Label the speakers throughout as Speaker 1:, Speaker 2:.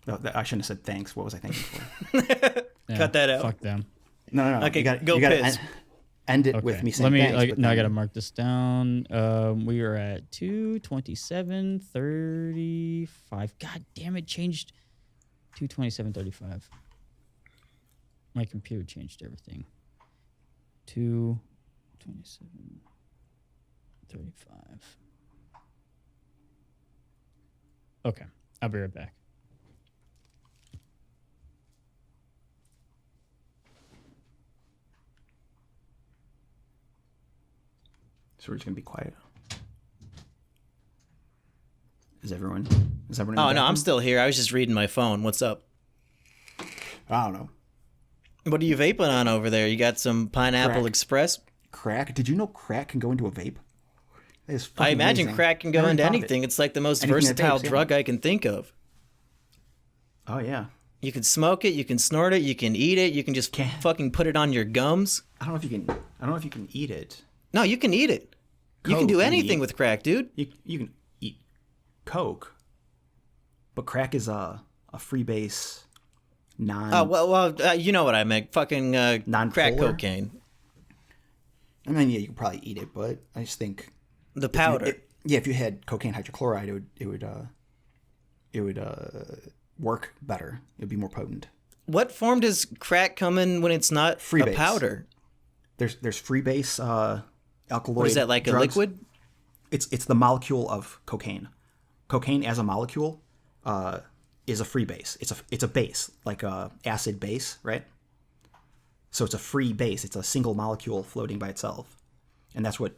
Speaker 1: Oh, I shouldn't have said thanks. What was I thinking for?
Speaker 2: Cut that out.
Speaker 3: Fuck them.
Speaker 1: No.
Speaker 2: Okay,
Speaker 1: you
Speaker 2: go
Speaker 1: gotta
Speaker 2: piss.
Speaker 1: end it with me saying thanks.
Speaker 3: I gotta mark this down. We are at 2:27:35. God damn it! Changed 2:27:35. My computer changed everything. 2:27:35. Okay, I'll be right back.
Speaker 1: So we're just gonna be quiet. Is everyone?
Speaker 2: Oh no, I'm still here. I was just reading my phone. What's up?
Speaker 1: I don't know.
Speaker 2: What are you vaping on over there? You got some Pineapple
Speaker 1: Crack.
Speaker 2: Express?
Speaker 1: Crack? Did you know crack can go into a vape? That is fucking
Speaker 2: I imagine
Speaker 1: amazing.
Speaker 2: crack can go
Speaker 1: Never
Speaker 2: into
Speaker 1: thought of
Speaker 2: anything.
Speaker 1: it.
Speaker 2: It's like the most
Speaker 1: Anything that
Speaker 2: versatile
Speaker 1: vapes, yeah.
Speaker 2: drug I can think of.
Speaker 1: Oh yeah.
Speaker 2: You can smoke it, you can snort it, you can eat it, you can just fucking put it on your gums.
Speaker 1: I don't know if you can eat it.
Speaker 2: No, you can eat it. You can
Speaker 1: Coke
Speaker 2: do
Speaker 1: you
Speaker 2: anything
Speaker 1: eat.
Speaker 2: with crack, dude.
Speaker 1: You can eat coke, but crack is a freebase, non.
Speaker 2: Oh, well, you know what I meant. Fucking crack
Speaker 1: Non-polar?
Speaker 2: cocaine.
Speaker 1: I mean, yeah, you could probably eat it, but I just think
Speaker 2: The powder.
Speaker 1: if you had cocaine hydrochloride, it would work better. It would be more potent.
Speaker 2: What form does crack come in when it's not a
Speaker 1: Freebase.
Speaker 2: powder?
Speaker 1: There's freebase alkaloid.
Speaker 2: What is that, like
Speaker 1: drugs.
Speaker 2: a liquid?
Speaker 1: It's the molecule of cocaine. Cocaine as a molecule is a free base. It's a base, like a acid base, right? So it's a free base. It's a single molecule floating by itself, and that's what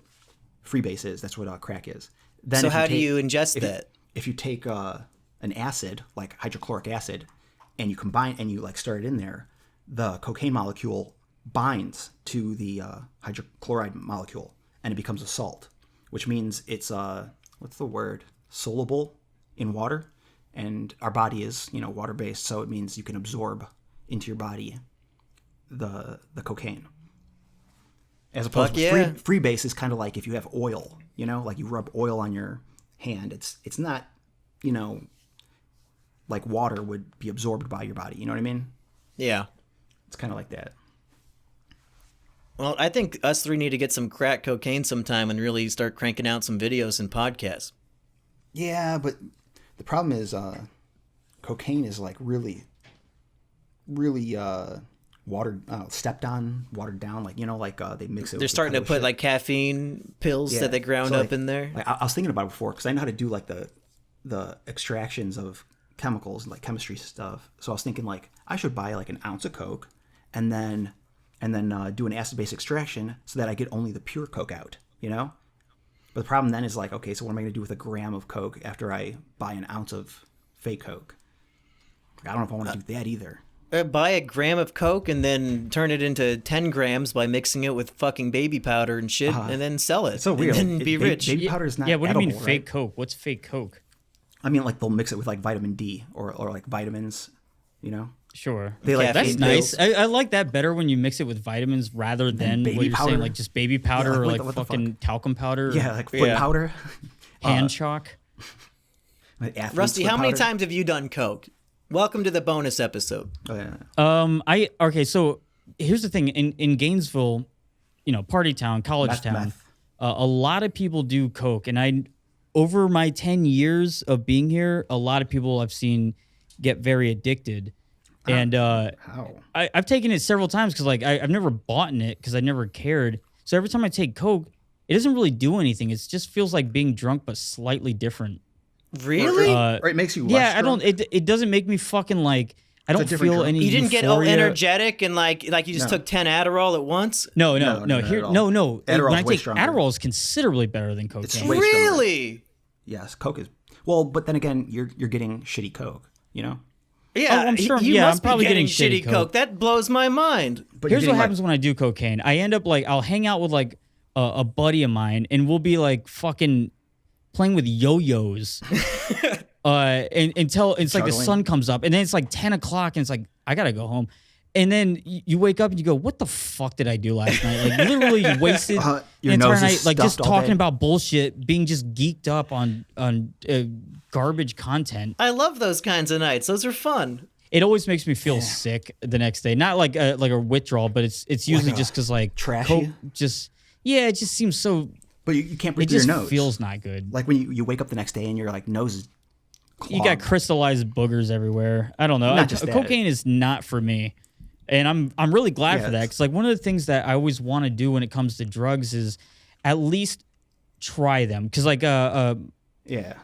Speaker 1: free base is. That's what crack is. Then
Speaker 2: So how do you ingest that?
Speaker 1: If you take an acid like hydrochloric acid, and you combine and you like stir it in there, the cocaine molecule binds to the hydrochloride molecule, and it becomes a salt, which means it's what's the word? Soluble in water, and our body is water based, so it means you can absorb into your body the cocaine. As opposed to free base is kind of like if you have oil, like you rub oil on your hand. It's not like water would be absorbed by your body. You know what I mean?
Speaker 2: Yeah.
Speaker 1: It's kind of like that.
Speaker 2: Well, I think us three need to get some crack cocaine sometime and really start cranking out some videos and podcasts.
Speaker 1: Yeah, but the problem is cocaine is like really watered down, like they mix it.
Speaker 2: They're starting to put like caffeine pills that they ground up in there.
Speaker 1: Like, I was thinking about it before because I know how to do like the extractions of chemicals and like chemistry stuff. So I was thinking like I should buy like an ounce of Coke and then do an acid base extraction so that I get only the pure Coke out. But the problem then is like, okay, so what am I going to do with a gram of Coke after I buy an ounce of fake Coke? I don't know if I want to do that either.
Speaker 2: Buy a gram of Coke and then turn it into 10 grams by mixing it with fucking baby powder and shit, and then sell it.
Speaker 1: It's so weird.
Speaker 2: And then be rich.
Speaker 1: Baby powder is not
Speaker 3: Yeah, what do you mean
Speaker 1: edible,
Speaker 3: fake
Speaker 1: right?
Speaker 3: Coke? What's fake Coke?
Speaker 1: I mean, like they'll mix it with like vitamin D or like vitamins,
Speaker 3: Sure.
Speaker 1: They like
Speaker 3: That's
Speaker 2: caffeine
Speaker 3: nice.
Speaker 2: pills.
Speaker 3: I like that better when you mix it with vitamins rather than
Speaker 1: baby
Speaker 3: what you're
Speaker 1: powder?
Speaker 3: saying, like just baby powder
Speaker 1: Yeah,
Speaker 3: or
Speaker 1: like,
Speaker 3: like
Speaker 1: what the
Speaker 3: fucking talcum powder.
Speaker 1: Yeah, like foot powder.
Speaker 3: Hand chalk.
Speaker 1: Like athlete's
Speaker 2: Rusty,
Speaker 1: foot
Speaker 2: how many
Speaker 1: powder.
Speaker 2: times have you done Coke? Welcome to the bonus episode.
Speaker 1: Oh, yeah.
Speaker 3: Okay, so here's the thing. In Gainesville, party town, college town,
Speaker 1: Meth.
Speaker 3: a lot of people do Coke. And over my 10 years of being here, a lot of people I've seen get very addicted. And
Speaker 1: How?
Speaker 3: I've taken it several times because I've never bought in it because I never cared. So every time I take Coke, it doesn't really do anything. It just feels like being drunk, but slightly different.
Speaker 2: Really?
Speaker 1: Or it makes you less
Speaker 3: Yeah,
Speaker 1: drunk?
Speaker 3: it doesn't make me fucking like, I don't
Speaker 1: different
Speaker 3: feel
Speaker 1: drug.
Speaker 3: any
Speaker 2: You didn't get
Speaker 3: euphoria.
Speaker 2: energetic and like you just took 10 Adderall at once?
Speaker 3: No.
Speaker 1: not
Speaker 3: Here,
Speaker 1: at all.
Speaker 3: no.
Speaker 1: Adderall's
Speaker 3: When I
Speaker 1: way
Speaker 3: take
Speaker 1: stronger.
Speaker 3: Adderall, is considerably better than cocaine.
Speaker 1: It's way stronger.
Speaker 2: Really?
Speaker 1: Yes, Coke is. Well, but then again, you're getting shitty Coke,
Speaker 2: Yeah,
Speaker 3: Oh, I'm sure-
Speaker 2: you
Speaker 3: yeah,
Speaker 2: must
Speaker 3: I'm probably
Speaker 2: be getting
Speaker 3: getting shitty
Speaker 2: shitty Coke.
Speaker 3: Coke.
Speaker 2: That blows my mind.
Speaker 1: But you're
Speaker 3: Here's what
Speaker 1: getting,
Speaker 3: happens when I do cocaine. I end up I'll hang out with a buddy of mine, and we'll be fucking playing with yo-yos. And until it's like the
Speaker 1: Juggling.
Speaker 3: sun comes up, and then it's 10 o'clock, and it's I gotta go home. And then you wake up and you go, what the fuck did I do last night? Like literally you wasted
Speaker 1: Your
Speaker 3: an entire
Speaker 1: nose is
Speaker 3: night like just
Speaker 1: stuffed all
Speaker 3: talking
Speaker 1: day.
Speaker 3: about bullshit, being just geeked up on garbage content.
Speaker 2: I love those kinds of nights. Those are fun.
Speaker 3: It always makes me feel sick the next day. Not like a withdrawal, but it's usually just because like
Speaker 1: trashy?
Speaker 3: Coke it just seems so.
Speaker 1: But you can't
Speaker 3: It
Speaker 1: breathe through
Speaker 3: just
Speaker 1: your nose.
Speaker 3: feels not good.
Speaker 1: Like when you wake up the next day and your like nose is clogged.
Speaker 3: You got crystallized boogers everywhere. I don't know.
Speaker 1: Not just that.
Speaker 3: Cocaine is not for me, and I'm really glad for that
Speaker 1: Yes.
Speaker 3: because like one of the things that I always want to do when it comes to drugs is at least try them because like
Speaker 1: Yeah.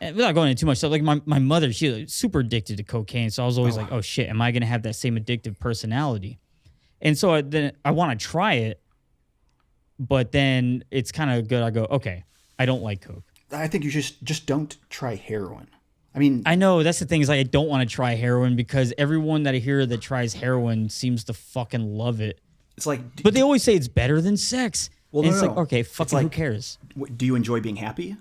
Speaker 3: without going into too much stuff, like my mother, she's like, super addicted to cocaine, so I was always like, oh shit, am I gonna have that same addictive personality? And so then I want to try it, but then it's kind of good. I go, okay, I don't like coke.
Speaker 1: I think you just don't try heroin. I mean,
Speaker 3: I know that's the thing is like I don't want to try heroin because everyone that I hear that tries heroin seems to fucking love it.
Speaker 1: it's like,
Speaker 3: But they always say it's better than sex.
Speaker 1: Well,
Speaker 3: And
Speaker 1: no,
Speaker 3: it's
Speaker 1: no,
Speaker 3: like,
Speaker 1: no.
Speaker 3: okay,
Speaker 1: It's
Speaker 3: fucking who
Speaker 1: like-
Speaker 3: cares?
Speaker 1: do you enjoy being happy?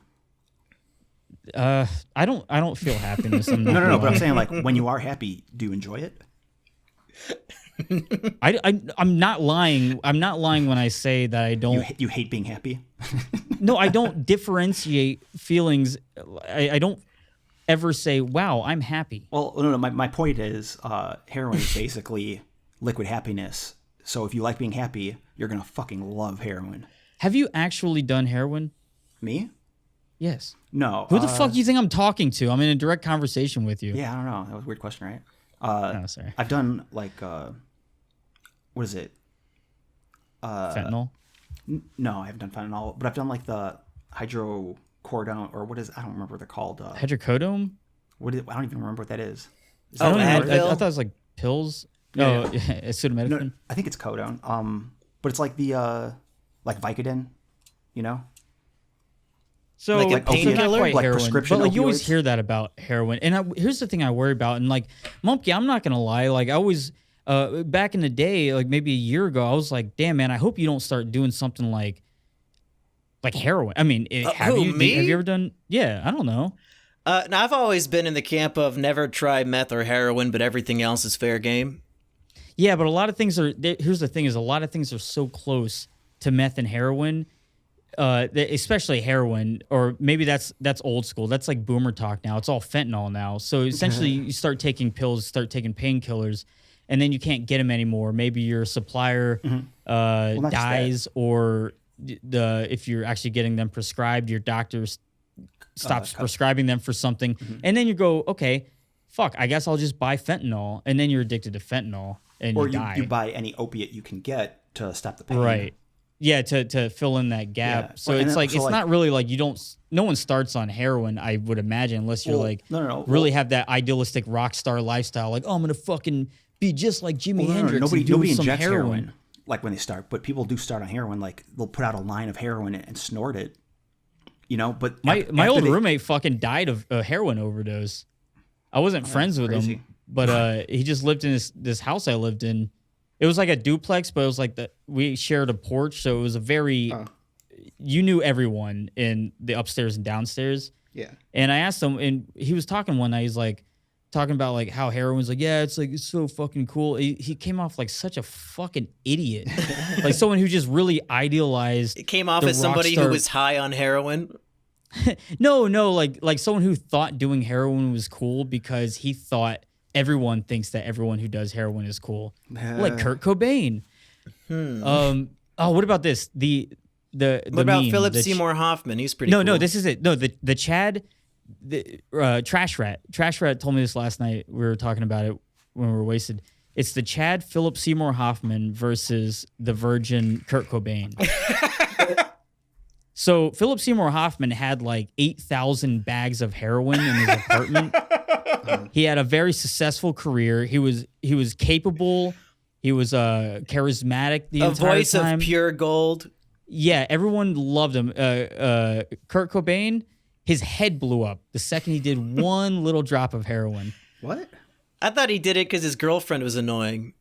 Speaker 3: I don't feel happiness. I'm not
Speaker 1: No,
Speaker 3: gonna
Speaker 1: but I'm
Speaker 3: lie.
Speaker 1: saying like when you are happy, do you enjoy it?
Speaker 3: I'm not lying. I'm not lying when I say that I don't.
Speaker 1: You hate being happy?
Speaker 3: No, I don't differentiate feelings. I don't ever say, wow, I'm happy.
Speaker 1: Well, no. My point is, heroin is basically liquid happiness. So if you like being happy, you're gonna fucking love heroin.
Speaker 3: Have you actually done heroin?
Speaker 1: Me?
Speaker 3: Yes.
Speaker 1: No.
Speaker 3: Who the fuck do you think I'm talking to? I'm in a direct conversation with you.
Speaker 1: Yeah, I don't know. That was a weird question, right?
Speaker 3: Oh, sorry.
Speaker 1: I've done like, what is it?
Speaker 3: Fentanyl.
Speaker 1: No, I haven't done fentanyl, but I've done like the hydrocodone or what is? I don't remember what they're called.
Speaker 3: Hydrocodone?
Speaker 1: I don't even remember what that is. Is
Speaker 2: Oh,
Speaker 1: that
Speaker 3: I,
Speaker 1: what it is?
Speaker 2: Advil?
Speaker 3: I thought it was like pills.
Speaker 1: Yeah.
Speaker 3: Oh, acetaminophen.
Speaker 1: No, I think it's codone. But it's like the like Vicodin, you know?
Speaker 3: So
Speaker 2: Like a
Speaker 3: so not
Speaker 2: painkiller?
Speaker 3: quite
Speaker 1: Like
Speaker 3: heroin,
Speaker 1: prescription
Speaker 3: but like you always
Speaker 1: opioids?
Speaker 3: hear that about heroin. And here's the thing I worry about. And like, Mumpy, I'm not gonna lie. Like I always, back in the day, like maybe a year ago, I was like, damn man, I hope you don't start doing something like heroin. I mean, have
Speaker 2: who,
Speaker 3: you
Speaker 2: me?
Speaker 3: have you ever done? Yeah, I don't know.
Speaker 2: Now, I've always been in the camp of never try meth or heroin, but everything else is fair game.
Speaker 3: Yeah, but a lot of things are. Here's the thing: is a lot of things are so close to meth and heroin, especially heroin, or maybe that's old school. That's like boomer talk now. It's all fentanyl now. So essentially, you start taking pills, start taking painkillers, and then you can't get them anymore. Maybe your supplier
Speaker 1: not just that.
Speaker 3: dies, or if you're actually getting them prescribed, your doctor stops prescribing them for something, and then you go, okay, fuck, I guess I'll just buy fentanyl, and then you're addicted to fentanyl. And
Speaker 1: Or
Speaker 3: you die.
Speaker 1: you buy any opiate you can get to stop the pain.
Speaker 3: Right. Yeah, to fill in that gap.
Speaker 1: Yeah.
Speaker 3: So
Speaker 1: Well, and
Speaker 3: it's
Speaker 1: then-
Speaker 3: like
Speaker 1: so
Speaker 3: it's
Speaker 1: like-
Speaker 3: not really like no one starts on heroin, I would imagine, unless you're
Speaker 1: Well,
Speaker 3: like
Speaker 1: no.
Speaker 3: really
Speaker 1: Well-
Speaker 3: have that idealistic rock star lifestyle, like, oh, I'm gonna fucking be just like Jimi
Speaker 1: Well, no,
Speaker 3: Hendrix.
Speaker 1: nobody
Speaker 3: and do some
Speaker 1: injects heroin like when they start, but people do start on heroin. Like they'll put out a line of heroin and snort it. You know, but
Speaker 3: My
Speaker 1: after
Speaker 3: old
Speaker 1: they-
Speaker 3: roommate fucking died of a heroin overdose. I wasn't friends with
Speaker 1: crazy.
Speaker 3: him, but he just lived in this house I lived in. It was like a duplex, but it was like we shared a porch, so it was a very you knew everyone in the upstairs and downstairs.
Speaker 1: Yeah.
Speaker 3: And I asked him, and he was talking one night. He's like talking about like how heroin's like, yeah, it's like it's so fucking cool. He came off like such a fucking idiot, like someone who just really idealized.
Speaker 2: It came off
Speaker 3: the
Speaker 2: as somebody
Speaker 3: rock
Speaker 2: who
Speaker 3: star-
Speaker 2: was high on heroin.
Speaker 3: No, like someone who thought doing heroin was cool because he thought everyone thinks that everyone who does heroin is cool, like Kurt Cobain. Oh, what about this? The
Speaker 2: What about
Speaker 3: meme,
Speaker 2: Philip
Speaker 3: the
Speaker 2: Seymour Hoffman? He's pretty
Speaker 3: No,
Speaker 2: cool.
Speaker 3: no, this is it. No, the Chad, Trash Rat. Trash Rat told me this last night. We were talking about it when we were wasted. It's the Chad Philip Seymour Hoffman versus the virgin Kurt Cobain. So Philip Seymour Hoffman had like 8,000 bags of heroin in his apartment. He had a very successful career. He was capable. He was charismatic the
Speaker 2: A
Speaker 3: entire
Speaker 2: voice
Speaker 3: time.
Speaker 2: of pure gold.
Speaker 3: Yeah, everyone loved him. Kurt Cobain, his head blew up the second he did one little drop of heroin.
Speaker 1: What?
Speaker 2: I thought he did it because his girlfriend was annoying.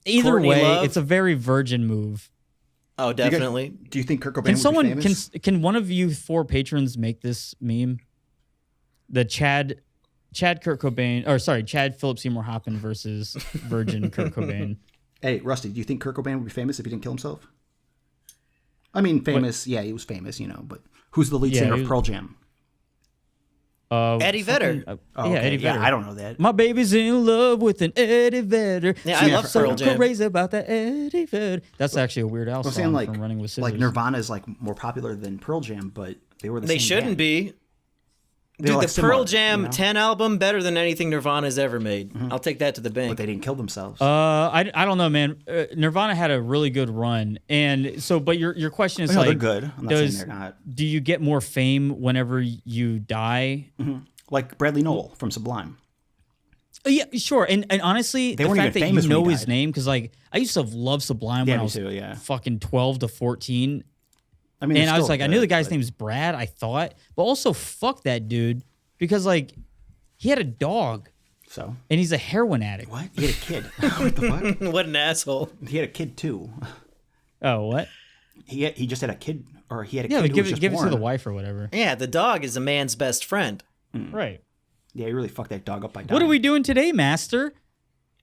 Speaker 3: Either
Speaker 2: Courtney
Speaker 3: way,
Speaker 2: Love?
Speaker 3: it's a very virgin move.
Speaker 2: Oh, definitely.
Speaker 1: Do you think Kurt Cobain
Speaker 3: Can
Speaker 1: would
Speaker 3: someone
Speaker 1: be famous?
Speaker 3: can one of you 4 patrons make this meme? The Chad Kurt Cobain, or sorry, Chad Philip Seymour Hoffman versus virgin Kurt Cobain.
Speaker 1: Hey, Rusty, do you think Kurt Cobain would be famous if he didn't kill himself? I mean, famous. Yeah, he was famous, but who's the lead singer of Pearl Jam?
Speaker 2: Eddie Vedder.
Speaker 1: Oh,
Speaker 3: Yeah,
Speaker 1: okay.
Speaker 3: Eddie Vedder.
Speaker 1: I don't know that.
Speaker 3: My baby's in love with an Eddie Vedder.
Speaker 2: Yeah, I love Pearl Jam.
Speaker 3: Crazy about that Eddie Vedder. That's actually a Weird Al song
Speaker 1: saying,
Speaker 3: from Running with Scissors.
Speaker 1: Like Nirvana is like more popular than Pearl Jam, but they were the
Speaker 2: They
Speaker 1: same
Speaker 2: shouldn't
Speaker 1: band.
Speaker 2: be.
Speaker 1: They were
Speaker 2: Dude,
Speaker 1: like
Speaker 2: the Pearl
Speaker 1: similar,
Speaker 2: Jam 10 album, better than anything Nirvana's ever made. I'll take that to the bank.
Speaker 1: But they didn't kill themselves.
Speaker 3: I don't know, man. Nirvana had a really good run, and so. But your question is
Speaker 1: No,
Speaker 3: like,
Speaker 1: they're good. I'm not saying they're not.
Speaker 3: Do you get more fame whenever you die?
Speaker 1: Like Bradley Nowell from Sublime.
Speaker 3: Yeah, sure. And honestly, the
Speaker 1: weren't
Speaker 3: fact
Speaker 1: even
Speaker 3: that
Speaker 1: famous
Speaker 3: you
Speaker 1: when he
Speaker 3: know his
Speaker 1: died.
Speaker 3: name, because like I used to love Sublime when
Speaker 1: me
Speaker 3: I was
Speaker 1: too, yeah.
Speaker 3: fucking 12 to 14.
Speaker 1: I mean,
Speaker 3: And
Speaker 1: they're
Speaker 3: I was
Speaker 1: still
Speaker 3: like, I knew the
Speaker 1: good,
Speaker 3: guy's
Speaker 1: but-
Speaker 3: name's Brad, I thought. But also, fuck that dude. Because, like, he had a dog.
Speaker 1: So
Speaker 3: And he's a heroin addict.
Speaker 1: what? He had a kid. What the fuck?
Speaker 2: What an asshole.
Speaker 1: He had a kid too.
Speaker 3: Oh, what?
Speaker 1: He just had a kid, or he had a
Speaker 3: Yeah,
Speaker 1: kid
Speaker 3: but
Speaker 1: who was just
Speaker 3: give it
Speaker 1: born.
Speaker 3: to the wife or whatever.
Speaker 2: Yeah, the dog is a man's best friend.
Speaker 3: Right.
Speaker 1: Yeah, he really fucked that dog up by dying.
Speaker 3: What are we doing today, Master?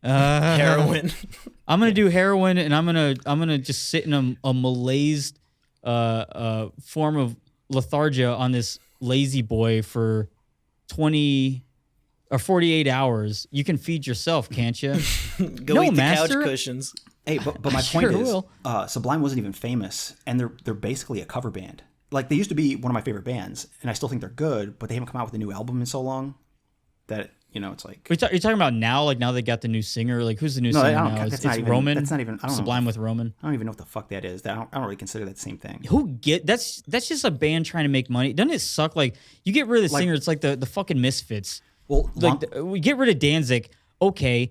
Speaker 2: Heroin.
Speaker 3: I'm gonna do heroin, and I'm gonna just sit in a malaised form of lethargia on this lazy boy for 20 or 48 hours. You can feed yourself, can't you?
Speaker 2: Go
Speaker 3: No,
Speaker 2: eat the
Speaker 3: master.
Speaker 2: couch cushions.
Speaker 1: Hey, but my
Speaker 3: Sure
Speaker 1: point is,
Speaker 3: will.
Speaker 1: Sublime wasn't even famous, and they're basically a cover band. Like they used to be one of my favorite bands, and I still think they're good, but they haven't come out with a new album in so long that it's like
Speaker 3: You're talking about now, like now they got the new singer. Like who's the new
Speaker 1: No, I
Speaker 3: singer
Speaker 1: don't-
Speaker 3: now?
Speaker 1: that's
Speaker 3: It's
Speaker 1: not even-
Speaker 3: Roman.
Speaker 1: that's not even- I don't know.
Speaker 3: Sublime with Roman.
Speaker 1: I don't even know what the fuck that is. I don't really consider that the same thing.
Speaker 3: That's just a band trying to make money. Doesn't it suck? Like you get rid of the singer, it's like the fucking Misfits.
Speaker 1: Well,
Speaker 3: Like we get rid of Danzig. Okay,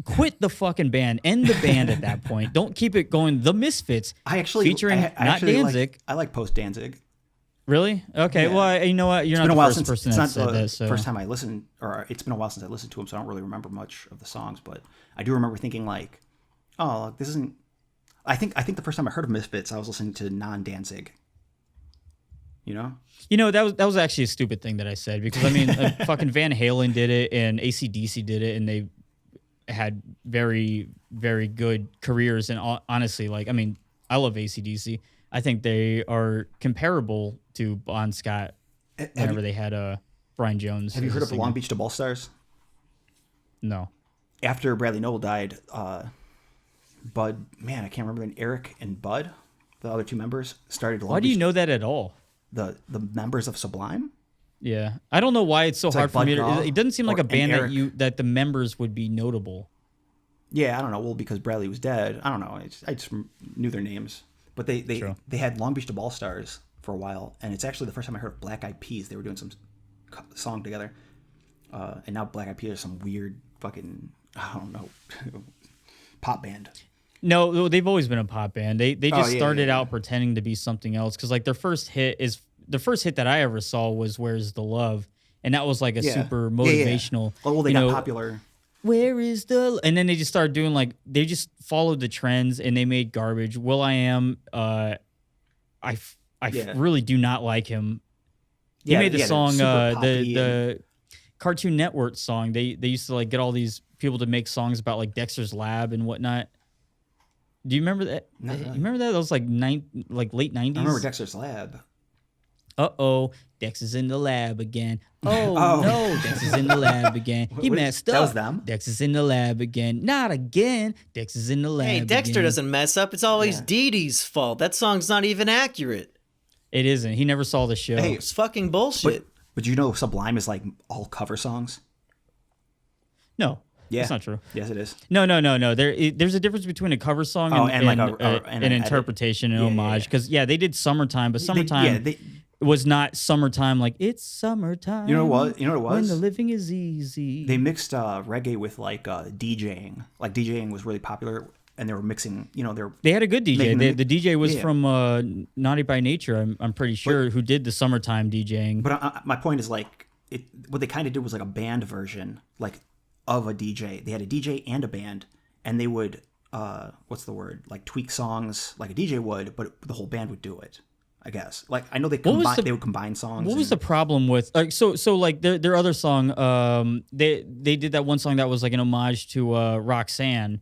Speaker 3: quit the fucking band. End the band at that point. Don't keep it going. The Misfits.
Speaker 1: I actually
Speaker 3: featuring
Speaker 1: I
Speaker 3: not
Speaker 1: actually
Speaker 3: Danzig.
Speaker 1: I like post Danzig.
Speaker 3: Really? Okay.
Speaker 1: Yeah.
Speaker 3: Well, you know what? You're
Speaker 1: It's been
Speaker 3: not
Speaker 1: a
Speaker 3: the
Speaker 1: while
Speaker 3: first
Speaker 1: since
Speaker 3: person
Speaker 1: it's
Speaker 3: that
Speaker 1: not
Speaker 3: said
Speaker 1: the
Speaker 3: that. So
Speaker 1: first time I listened, or it's been a while since I listened to him, so I don't really remember much of the songs. But I do remember thinking like, oh, this isn't. I think the first time I heard of Misfits, I was listening to non-Danzig. You know?
Speaker 3: that was actually a stupid thing that I said because I mean, fucking Van Halen did it and AC/DC did it, and they had very, very good careers. And honestly, like, I mean, I love AC/DC. I think they are comparable to Bon Scott whenever they had Brian Jones.
Speaker 1: Have you
Speaker 3: as
Speaker 1: heard
Speaker 3: a
Speaker 1: of
Speaker 3: singer.
Speaker 1: Long Beach to Ball Stars?
Speaker 3: No.
Speaker 1: After Bradley Nowell died, Bud, man, I can't remember then. Eric and Bud, the other two members, started Long
Speaker 3: Why do
Speaker 1: Beach.
Speaker 3: you know that at all?
Speaker 1: The members of Sublime?
Speaker 3: Yeah, I don't know why it's so hard
Speaker 1: like
Speaker 3: for me.
Speaker 1: Bud Gaw
Speaker 3: It doesn't seem like
Speaker 1: or-
Speaker 3: a band
Speaker 1: and
Speaker 3: that
Speaker 1: Eric.
Speaker 3: that the members would be notable.
Speaker 1: Yeah, I don't know. Well, because Bradley was dead. I don't know. I just knew their names. But they had Long Beach to Ball Stars for a while, and it's actually the first time I heard of Black Eyed Peas. They were doing some song together, and now Black Eyed Peas are some weird fucking, I don't know, pop band.
Speaker 3: No, they've always been a pop band. They just
Speaker 1: yeah,
Speaker 3: started
Speaker 1: yeah,
Speaker 3: out pretending to be something else because like the first hit that I ever saw was "Where's the Love," and that was like a super motivational.
Speaker 1: Well, they
Speaker 3: you
Speaker 1: got
Speaker 3: know,
Speaker 1: popular.
Speaker 3: Where is the? And then they just started doing like they just followed the trends and they made garbage. Will I Am, I really do not like him. He made the song the Cartoon Network song. They used to like get all these people to make songs about like Dexter's Lab and whatnot. Do you remember that?
Speaker 1: No.
Speaker 3: You remember that? That was like late 90s.
Speaker 1: I remember Dexter's Lab.
Speaker 3: Uh-oh, Dex is in the lab again. Oh, no, Dex is in the lab again. He messed up.
Speaker 1: That was them?
Speaker 3: Dex is in the lab again. Not again. Dex is in the lab
Speaker 2: Hey, Dexter
Speaker 3: again.
Speaker 2: doesn't mess up. It's always Dee Dee's fault. That song's not even accurate.
Speaker 3: It isn't. He never saw the show.
Speaker 1: Hey,
Speaker 2: It's fucking bullshit.
Speaker 1: But you know Sublime is like all cover songs?
Speaker 3: No,
Speaker 1: Yeah.
Speaker 3: that's not true.
Speaker 1: Yes, it is.
Speaker 3: No. There's a difference between a cover song and
Speaker 1: and
Speaker 3: an
Speaker 1: an
Speaker 3: interpretation and
Speaker 1: Yeah,
Speaker 3: homage. Because, they did Summertime, but Summertime
Speaker 1: They
Speaker 3: was not summertime like, it's summertime.
Speaker 1: You know what? You know what it
Speaker 3: When
Speaker 1: was?
Speaker 3: the living is easy.
Speaker 1: They mixed reggae with like DJing. Like DJing was really popular, and they were mixing.
Speaker 3: They had a good DJ.
Speaker 1: making
Speaker 3: The DJ was
Speaker 1: Yeah.
Speaker 3: from Naughty by Nature, I'm pretty sure, who did the Summertime DJing.
Speaker 1: But my point is like what they kind of did was like a band version, like of a DJ. They had a DJ and a band, and they would what's the word? Like tweak songs like a DJ would, but the whole band would do it. I guess. Like I know they they would combine songs.
Speaker 3: What was the problem with so like their other song? They did that one song that was like an homage to Roxanne.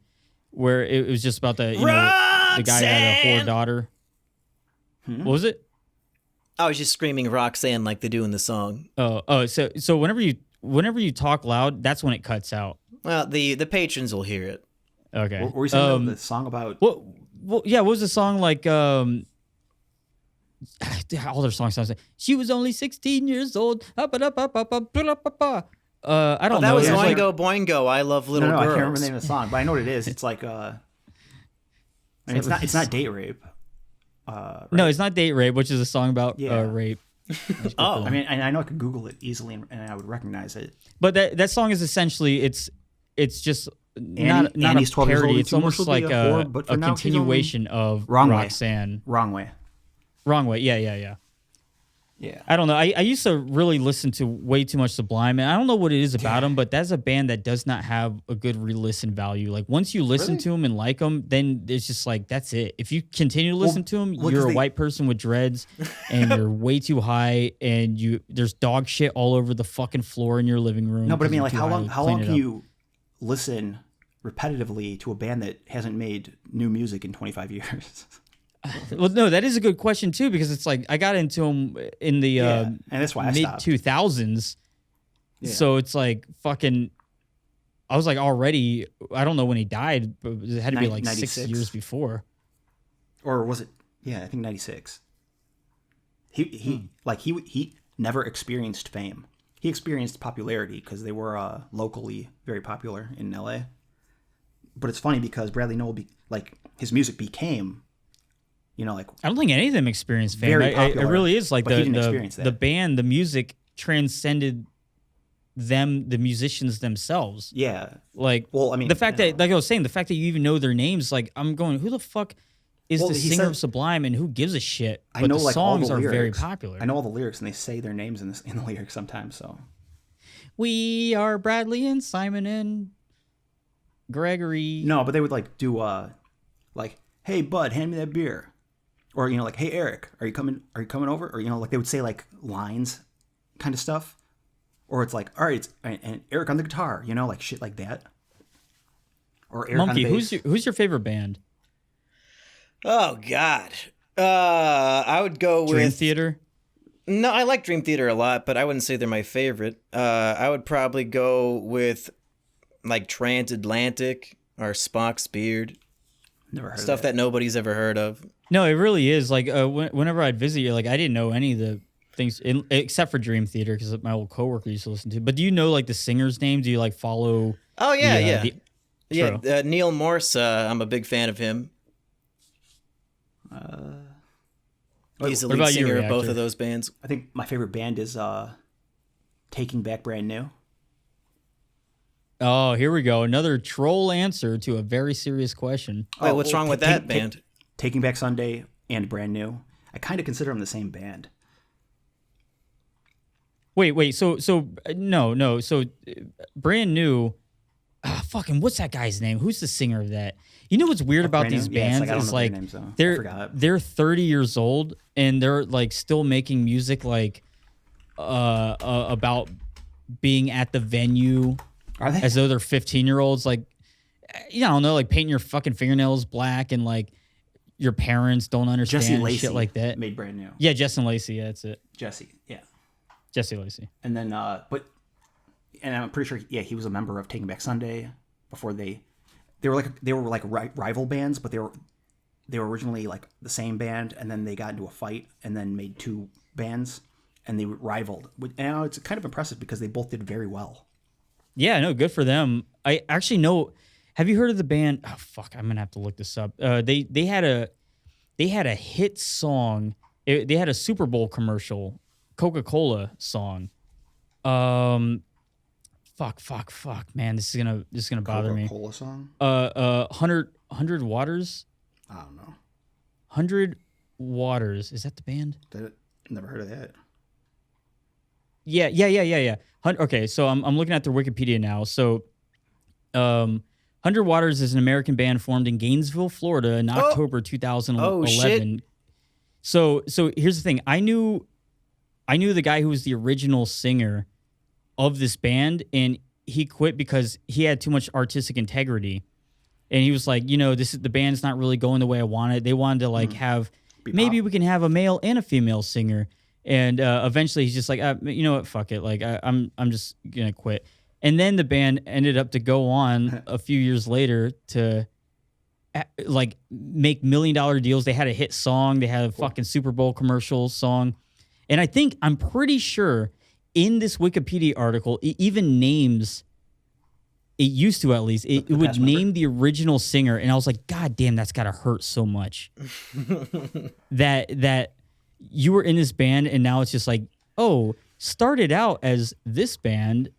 Speaker 3: where it was just about the the guy had a whore daughter. What was it?
Speaker 2: I was just screaming Roxanne like they do in the song.
Speaker 3: So whenever you talk loud, that's when it cuts out.
Speaker 2: Well, the patrons will hear it.
Speaker 3: Okay.
Speaker 1: What were you saying the song about?
Speaker 3: What was the song like? All their songs sound like she was only 16 years old. I don't know.
Speaker 2: That was Boingo Boingo. I love little girls.
Speaker 1: I can't remember the name of the song, but I know what it is. It's like it's not date rape. Right?
Speaker 3: No, it's not date rape, which is a song about rape.
Speaker 2: Oh,
Speaker 1: I mean, and I know I could Google it easily, and I would recognize it.
Speaker 3: But that song is essentially it's just not
Speaker 1: Annie's
Speaker 3: a
Speaker 1: 12 years old,
Speaker 3: parody.
Speaker 1: and
Speaker 3: It's
Speaker 1: too
Speaker 3: almost
Speaker 1: much will
Speaker 3: like
Speaker 1: be a whore, but for
Speaker 3: a
Speaker 1: now she's
Speaker 3: continuation of
Speaker 1: Wrong Way.
Speaker 3: Roxanne.
Speaker 1: Wrong Way.
Speaker 3: Wrong Way. Yeah.
Speaker 1: Yeah.
Speaker 3: I don't know. I used to really listen to way too much Sublime, and I don't know what it is about them, but that's a band that does not have a good re-listen value. Like once you listen to them and like them, then it's just like that's it. If you continue to listen to them, you're a white person with dreads, and you're way too high, and there's dog shit all over the fucking floor in your living room.
Speaker 1: No, but I mean, like
Speaker 3: how
Speaker 1: how long can you listen repetitively to a band that hasn't made new music in 25 years?
Speaker 3: Well, no, that is a good question too, because it's like I got into them in the
Speaker 1: and that's why
Speaker 3: mid 2000s, so it's like fucking. I was like already. I don't know when he died, but it had to be like
Speaker 1: 96?
Speaker 3: 6 years before.
Speaker 1: Or was it? Yeah, I think 96. He never experienced fame. He experienced popularity because they were locally very popular in LA. But it's funny because Bradley Nowell, his music became. I don't
Speaker 3: think any of them experienced fame.
Speaker 1: Very popular,
Speaker 3: it really is like
Speaker 1: the
Speaker 3: band, the music transcended them, the musicians themselves.
Speaker 1: Yeah.
Speaker 3: Like, well, I mean, the fact that, like I was saying, the fact that you even know their names, like I'm going, who the fuck is the singer of Sublime, and who gives a shit? But I know the songs are very popular.
Speaker 1: I know all the lyrics, and they say their names in the lyrics sometimes. So
Speaker 3: we are Bradley and Simon and Gregory.
Speaker 1: No, but they would do hey bud, hand me that beer. Or, hey, Eric, are you coming over? Or, they would say, lines kind of stuff. Or it's like, all right, and Eric on the guitar, shit like that. Or Eric
Speaker 3: Monkey,
Speaker 1: on the bass.
Speaker 3: who's your favorite band?
Speaker 2: Oh, God. I would go with...
Speaker 3: Dream Theater?
Speaker 2: No, I like Dream Theater a lot, but I wouldn't say they're my favorite. I would probably go with, Transatlantic or Spock's Beard.
Speaker 1: Never heard
Speaker 2: Stuff
Speaker 1: of that
Speaker 2: nobody's ever heard of.
Speaker 3: No, it really is. Whenever I'd visit you, I didn't know any of the things except for Dream Theater because my old coworker used to listen to. But do you know the singer's name? Do you follow?
Speaker 2: Oh yeah. Neil Morse. I'm a big fan of him. He's the lead singer of both of those bands.
Speaker 1: I think my favorite band is Taking Back Brand New.
Speaker 3: Oh, here we go. Another troll answer to a very serious question.
Speaker 2: Wait, what's wrong with that band?
Speaker 1: Taking Back Sunday and Brand New. I kind of consider them the same band.
Speaker 3: Wait. So no. So Brand New. Fucking what's that guy's name? Who's the singer of that? You know what's weird about these bands is they're 30 years old and they're still making music about being at the venue.
Speaker 1: Are they?
Speaker 3: As though they're 15-year-olds, I don't know, painting your fucking fingernails black and your parents don't understand
Speaker 1: Jesse Lacey
Speaker 3: shit like that.
Speaker 1: Made Brand New.
Speaker 3: Yeah, Jesse Lacey, yeah, that's it.
Speaker 1: Jesse, yeah.
Speaker 3: Jesse Lacey.
Speaker 1: And then, and I'm pretty sure, he was a member of Taking Back Sunday before they were rival bands, but they were originally the same band, and then they got into a fight and then made two bands, and they rivaled. And it's kind of impressive because they both did very well.
Speaker 3: Yeah, no, good for them. I actually know. Have you heard of the band? Oh fuck, I'm gonna have to look this up. They had a hit song. They had a Super Bowl commercial, Coca-Cola song. Fuck, man, this is gonna bother me.
Speaker 1: Coca-Cola song.
Speaker 3: 100 Waters.
Speaker 1: I don't know.
Speaker 3: 100 Waters. Is that the band?
Speaker 1: Never heard of that.
Speaker 3: Yeah. Okay, so I'm looking at their Wikipedia now. So, 100 Waters is an American band formed in Gainesville, Florida, in October 2011.
Speaker 2: Oh shit!
Speaker 3: So here's the thing. I knew the guy who was the original singer of this band, and he quit because he had too much artistic integrity. and he was like, the band's not really going the way I wanted. They wanted to like have maybe we can have a male and a female singer. And eventually he's just like, you know what, fuck it. Like I'm just gonna quit. And then the band ended up to go on a few years later to like make $1 million deals. They had a hit song. They had a fucking Super Bowl commercial song. And I'm pretty sure in this Wikipedia article, it even names, it used to at least, it would name the original singer. And I was like, God damn, that's gotta hurt so much. that you were in this band and now it's just like, oh, started out as this band,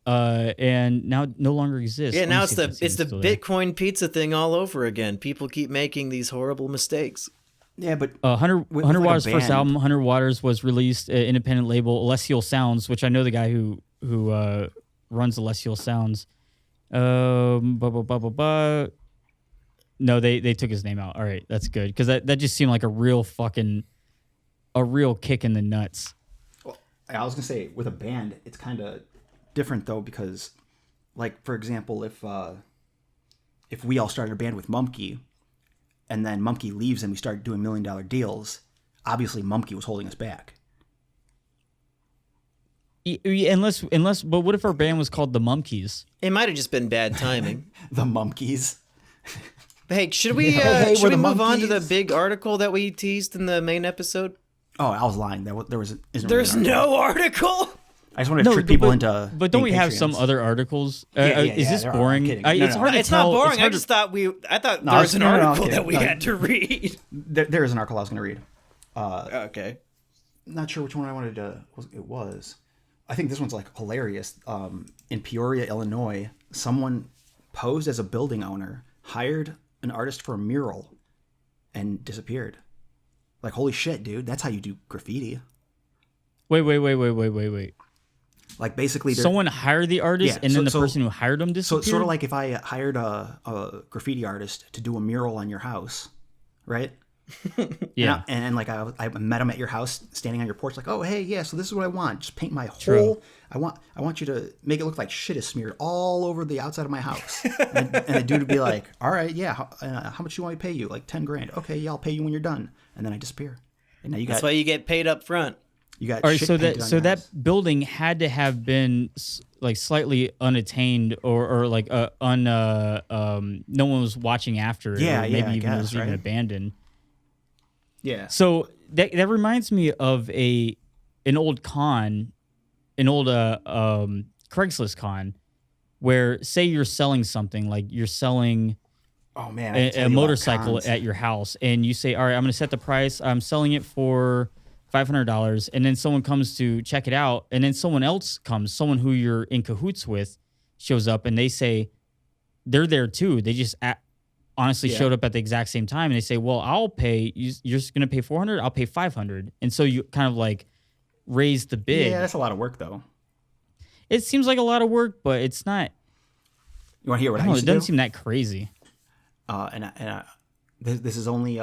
Speaker 3: and now no longer exists.
Speaker 2: Yeah, now it's the Bitcoin pizza thing all over again. People keep making these horrible mistakes.
Speaker 1: Yeah, but
Speaker 3: Hunter Waters' first album, 100 Waters, was released independent label Alessial Sounds, which I know the guy who runs Alessial Sounds. No, they took his name out. All right, that's good because that just seemed like a real kick in the nuts.
Speaker 1: Well, I was gonna say with a band, it's kind of different though because, like for example, if we all started a band with Mumkey, and then Mumkey leaves and we start doing $1 million deals, obviously Mumkey was holding us back.
Speaker 3: Unless, but what if our band was called the Mumkeys?
Speaker 2: It might have just been bad timing.
Speaker 1: The Mumkeys.
Speaker 2: Hey, should we move on to the big article that we teased in the main episode?
Speaker 1: Oh, I was lying.
Speaker 2: There's no article.
Speaker 1: I just wanted to trick people into.
Speaker 3: But don't we have some other articles? Is this boring?
Speaker 1: It's
Speaker 3: hard to
Speaker 2: it's
Speaker 3: tell.
Speaker 2: Not boring. I thought there was an article that we had to read.
Speaker 1: There is an article I was going to read.
Speaker 2: Okay.
Speaker 1: Not sure which one I wanted to. It was. I think this one's like hilarious. In Peoria, Illinois, someone posed as a building owner, hired an artist for a mural, and disappeared. Like, holy shit, dude! That's how you do graffiti.
Speaker 3: Wait.
Speaker 1: Like, basically,
Speaker 3: someone hired the artist, and then the person who hired him disappeared.
Speaker 1: So, sort of like if I hired a graffiti artist to do a mural on your house, right?
Speaker 3: Yeah.
Speaker 1: And like I met him at your house, standing on your porch, like, oh hey, yeah. So this is what I want. Just paint my
Speaker 3: True.
Speaker 1: whole. I want you to make it look like shit is smeared all over the outside of my house. and the dude would be like, all right, yeah. How much do you want me to pay you? Like $10,000. Okay, yeah, I'll pay you when you're done. And then I disappear. And now
Speaker 2: that's why you get paid up front.
Speaker 1: You got
Speaker 3: all right.
Speaker 1: shit
Speaker 3: So
Speaker 1: painted on your
Speaker 3: that
Speaker 1: house.
Speaker 3: building had to have been like slightly unattained or like no one was watching after it.
Speaker 1: Yeah,
Speaker 3: or maybe
Speaker 1: yeah, I
Speaker 3: even it was
Speaker 1: guess,
Speaker 3: even
Speaker 1: right?
Speaker 3: abandoned.
Speaker 1: Yeah.
Speaker 3: So that reminds me of an old Craigslist con, where say you're selling something, like you're selling
Speaker 1: Oh man,
Speaker 3: a motorcycle at your house, and you say, all right, I'm going to set the price. I'm selling it for $500, and then someone comes to check it out, and then someone else comes, someone who you're in cahoots with, shows up, and they say they're there too. They just honestly showed up at the exact same time, and they say, well, I'll pay. You're just going to pay $400. I'll pay $500, and so you kind of like raise the bid.
Speaker 1: Yeah, that's a lot of work though.
Speaker 3: It seems like a lot of work, but it's not.
Speaker 1: You want to hear what I
Speaker 3: No,
Speaker 1: used
Speaker 3: it
Speaker 1: to
Speaker 3: doesn't
Speaker 1: do?
Speaker 3: seem that crazy.
Speaker 1: This is only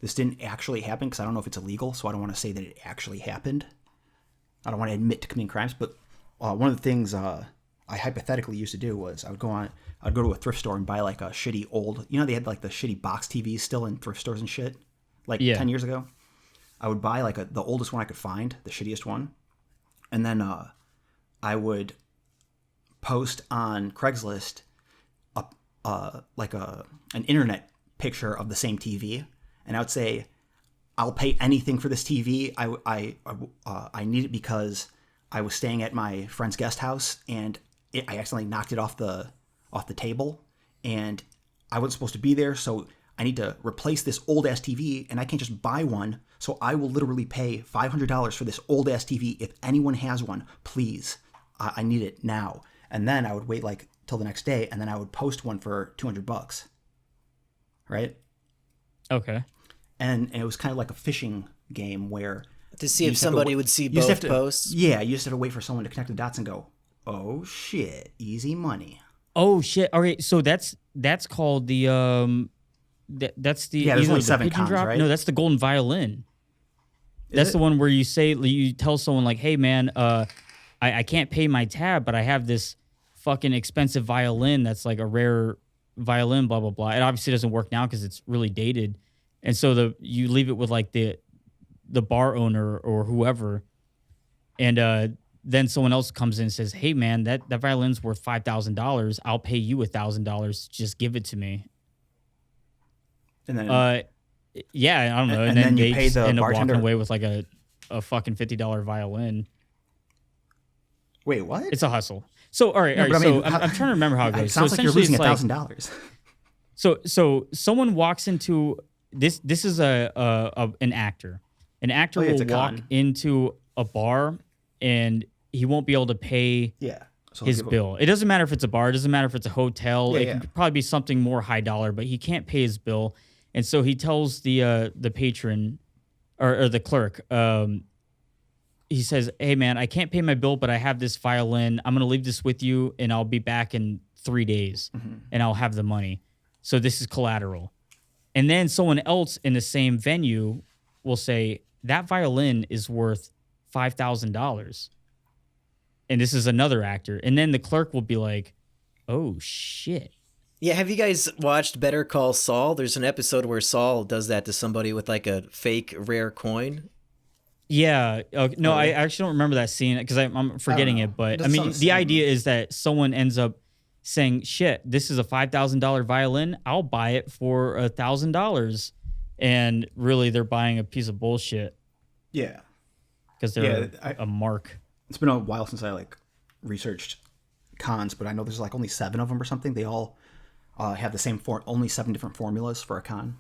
Speaker 1: this didn't actually happen because I don't know if it's illegal, so I don't want to say that it actually happened. I don't want to admit to committing crimes, but one of the things I hypothetically used to do was I'd go to a thrift store and buy like a shitty old, they had like the shitty box TVs still in thrift stores and shit, like 10 years ago. I would buy like the oldest one I could find, the shittiest one, and then I would post on Craigslist an internet picture of the same TV, and I would say, I'll pay anything for this TV. I need it because I was staying at my friend's guest house and I accidentally knocked it off the table, and I wasn't supposed to be there, so I need to replace this old ass TV, and I can't just buy one. So I will literally pay $500 for this old ass TV. If anyone has one, please, I need it now. And then I would wait like till the next day, and then I would post one for $200, right?
Speaker 3: Okay.
Speaker 1: And it was kind of like a fishing game where
Speaker 2: To see if somebody would see both posts.
Speaker 1: Yeah, you just have to wait for someone to connect the dots and go, oh shit, easy money.
Speaker 3: Oh shit! All right, so that's called the that's the
Speaker 1: there's only
Speaker 3: the
Speaker 1: 7
Speaker 3: pigeon
Speaker 1: cons,
Speaker 3: drop?
Speaker 1: right?
Speaker 3: No, that's the golden violin.
Speaker 1: Is
Speaker 3: That's
Speaker 1: it?
Speaker 3: the one where you tell someone like, hey man, I can't pay my tab, but I have this fucking expensive violin that's like a rare violin, blah blah blah. It obviously doesn't work now because it's really dated, and so you leave it with like the bar owner or whoever, and then someone else comes in and says, "Hey man, that violin's worth $5,000. I'll pay you $1,000. Just give it to me."
Speaker 1: And then
Speaker 3: yeah, I don't know.
Speaker 1: and
Speaker 3: then
Speaker 1: then you
Speaker 3: they
Speaker 1: pay
Speaker 3: just
Speaker 1: the
Speaker 3: end up
Speaker 1: bartender-
Speaker 3: walking away with like a fucking $50 violin.
Speaker 1: wait, what?
Speaker 3: It's a hustle. So all right.
Speaker 1: but I
Speaker 3: So
Speaker 1: mean,
Speaker 3: I'm trying to remember how it goes.
Speaker 1: It sounds
Speaker 3: so
Speaker 1: like you're
Speaker 3: essentially
Speaker 1: losing
Speaker 3: it's
Speaker 1: $1,000.
Speaker 3: So someone walks into this. This is an actor. An actor
Speaker 1: yeah, it's
Speaker 3: will
Speaker 1: a
Speaker 3: walk
Speaker 1: con.
Speaker 3: into a bar and he won't be able to pay
Speaker 1: Yeah. So
Speaker 3: his
Speaker 1: give him-
Speaker 3: bill. It doesn't matter if it's a bar. It doesn't matter if it's a hotel.
Speaker 1: Yeah,
Speaker 3: It
Speaker 1: yeah.
Speaker 3: could probably be something more high dollar, but he can't pay his bill, and so he tells the patron or the clerk. He says, "Hey man, I can't pay my bill, but I have this violin. I'm gonna leave this with you, and I'll be back in 3 days, and I'll have the money. So this is collateral." And then someone else in the same venue will say, "That violin is worth $5,000." And this is another actor. And then the clerk will be like, "Oh shit."
Speaker 2: Yeah, have you guys watched Better Call Saul? There's an episode where Saul does that to somebody with like a fake rare coin.
Speaker 3: Yeah. No, I actually don't remember that scene because I'm forgetting
Speaker 1: know.
Speaker 3: it. But
Speaker 1: That
Speaker 3: I mean,
Speaker 1: sounds
Speaker 3: the
Speaker 1: same.
Speaker 3: idea is that someone ends up saying, "Shit, this is a $5,000 violin. I'll buy it for $1,000." And really, they're buying a piece of bullshit
Speaker 1: Yeah.
Speaker 3: because they're
Speaker 1: Yeah,
Speaker 3: a mark.
Speaker 1: It's been a while since I like researched cons, but I know there's like only 7 of them or something. They all have the same only 7 different formulas for a con.